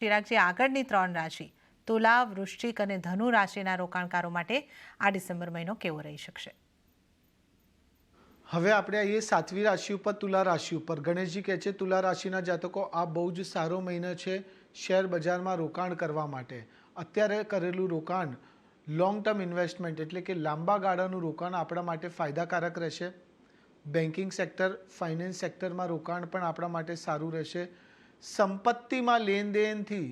ચિરાગજી, આગળની 3 રાશિ તુલા, વૃશ્ચિક અને ધનુ રાશિના રોકાણકારો માટે આ ડિસેમ્બર મહિનો કેવો રહી શકશે? હવે આપણે આવીએ 7મી રાશિ ઉપર, તુલા રાશિ ઉપર. ગણેશજી કહે છે તુલા રાશિના જાતકો આ બહુ જ સારો મહિનો છે શેર બજારમાં રોકાણ કરવા માટે. અત્યારે કરેલું રોકાણ લોંગ ટર્મ ઇન્વેસ્ટમેન્ટ એટલે કે લાંબા ગાળાનું રોકાણ આપણા માટે ફાયદાકારક રહેશે. બેન્કિંગ સેક્ટર, ફાઇનાન્સ સેક્ટરમાં રોકાણ પણ આપણા માટે સારું રહેશે. સંપત્તિમાં લેનદેનથી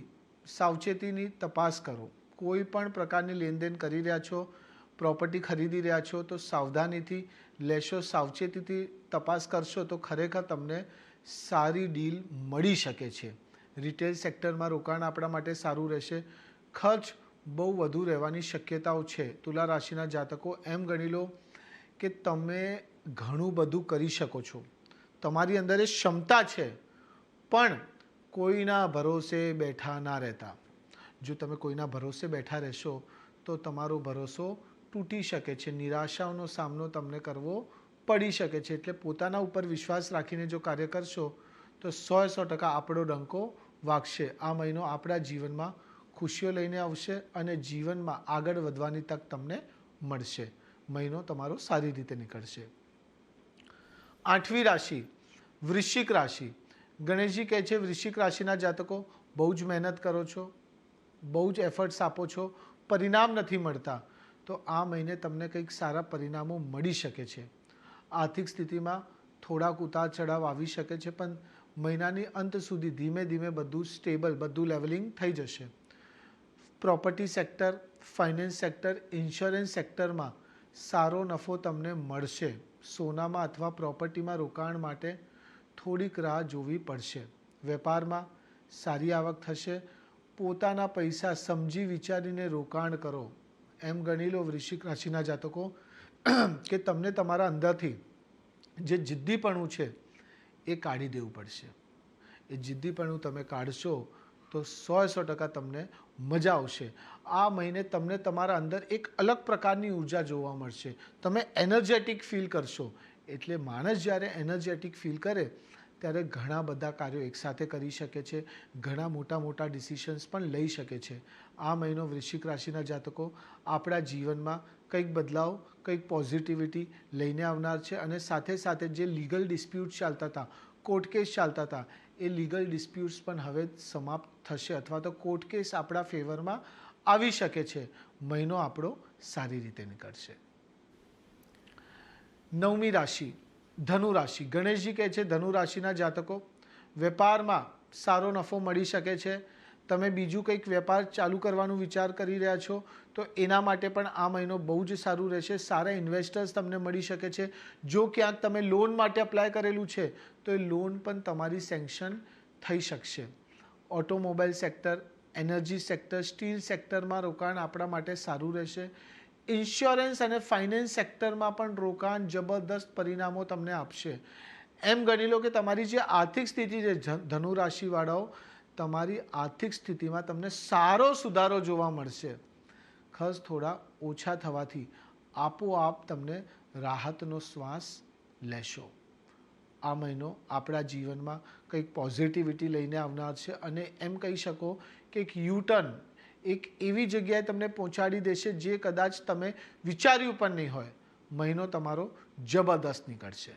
સાવચેતીની તપાસ કરો. કોઈ પણ પ્રકારની લેનદેન કરી રહ્યા છો, પ્રોપર્ટી ખરીદી રહ્યા છો તો સાવધાનીથી લેશો, સાવચેતીથી તપાસ કરશો તો ખરેખર તમને સારી ડીલ મળી શકે છે. રિટેલ સેક્ટરમાં રોકાણ આપણા માટે સારું રહેશે. ખર્ચ બહુ વધુ રહેવાની શક્યતાઓ છે. તુલા રાશિના જાતકો, એમ ગણી લો કે તમે ઘણું બધું કરી શકો છો, તમારી અંદર એ ક્ષમતા છે, પણ કોઈના ભરોસે બેઠા ના રહેતા. જો તમે કોઈના ભરોસે બેઠા રહેશો તો તમારો ભરોસો તૂટી શકે છે, નિરાશાઓનો સામનો તમને કરવો પડી શકે છે. એટલે પોતાના ઉપર વિશ્વાસ રાખીને જો કાર્ય કરશો તો 100% આપણો ડંકો વાગશે. આ મહિનો આપણા જીવનમાં ખુશીઓ લઈને આવશે અને જીવનમાં આગળ વધવાની તક તમને મળશે. મહિનો તમારો સારી રીતે નીકળશે. 8મી રાશિ વૃશ્ચિક રાશિ. ગણેશજી કહે છે વૃશ્ચિક રાશિના જાતકો, બહુ જ મહેનત કરો છો, બહુ જ એફર્ટ્સ આપો છો, પરિણામ નથી મળતા, તો આ મહિને તમને કંઈક સારા પરિણામો મળી શકે છે. આર્થિક સ્થિતિમાં થોડાક ઉતાર ચઢાવ આવી શકે છે, પણ મહિનાની અંત સુધી ધીમે ધીમે બધું સ્ટેબલ, બધું લેવલિંગ થઈ જશે. Property sector, finance sector, insurance સેક્ટરમાં સારો નફો તમને મળશે. સોનામાં અથવા પ્રોપર્ટીમાં રોકાણ માટે થોડીક રાહ જોવી પડશે. વેપારમાં સારી આવક થશે. પોતાના પૈસા સમજી વિચારીને રોકાણ કરો. એમ ગણી લો વૃશ્ચિક રાશિના જાતકો કે તમને તમારા અંદરથી જે જિદ્દીપણું છે એ કાઢી દેવું પડશે. એ જિદ્દીપણું તમે કાઢશો તો 100% તમને મજા આવશે. આ મહિને તમને તમારા અંદર એક અલગ પ્રકારની ઉર્જા જોવા મળશે. તમે એનર્જેટિક ફીલ કરશો. એટલે માણસ જ્યારે એનર્જેટિક ફીલ કરે ત્યારે ઘણા બધા કાર્યો એકસાથે કરી શકે છે, ઘણા મોટા મોટા ડિસિશન્સ પણ લઈ શકે છે. આ મહિનો વૃશ્ચિક રાશિના જાતકો આપણા જીવનમાં કંઈક બદલાવ, કંઈક પોઝિટિવિટી લઈને આવનાર છે. અને સાથે સાથે જે લીગલ ડિસ્પ્યુટ્સ ચાલતા હતા, કોર્ટ કેસ ચાલતા હતા, એ લીગલ ડિસ્પ્યુટ્સ પણ હવે સમાપ્ત થશે અથવા તો કોર્ટ કેસ આપણા ફેવરમાં આવી શકે છે. મહિનો આપણો સારી રીતે નીકળશે. 9મી રાશિ ધનુ રાશિ. ગણેશજી કહે છે ધનુ રાશિના જાતકો, વેપારમાં સારો નફો મળી શકે છે. તમે બીજું કંઈક વેપાર ચાલુ કરવાનું વિચાર કરી રહ્યા છો તો એના માટે પણ આ મહિનો બહુ જ સારું રહેશે. સારા ઇન્વેસ્ટર્સ તમને મળી શકે છે. જો ક્યાંક તમે લોન માટે અપ્લાય કરેલું છે તો એ લોન પણ તમારી સેન્કશન થઈ શકશે. Automobile sector, energy sector, steel સેક્ટરમાં રોકાણ આપણા માટે સારું રહેશે. ઇન્સ્યોરન્સ અને ફાઇનાન્સ સેક્ટરમાં પણ રોકાણ જબરદસ્ત પરિણામો તમને આપશે. એમ ગણી લો કે તમારી જે આર્થિક સ્થિતિ છે ધનુ રાશિવાળાઓ, તમારી આર્થિક સ્થિતિમાં તમને સારો સુધારો જોવા મળશે. ખર્ચ થોડા ઓછા થવાથી આપોઆપ તમને રાહતનો શ્વાસ લેશો. આ મહિનો આપણા જીવનમાં કંઈક પોઝિટિવિટી લઈને આવનાર છે અને એમ કહી શકો કે એક યુટર્ન, એક એવી જગ્યાએ તમને પહોંચાડી દેશે જે કદાચ તમે વિચાર્યું પણ નહીં હોય. મહિનો તમારો જબરદસ્ત નીકળશે.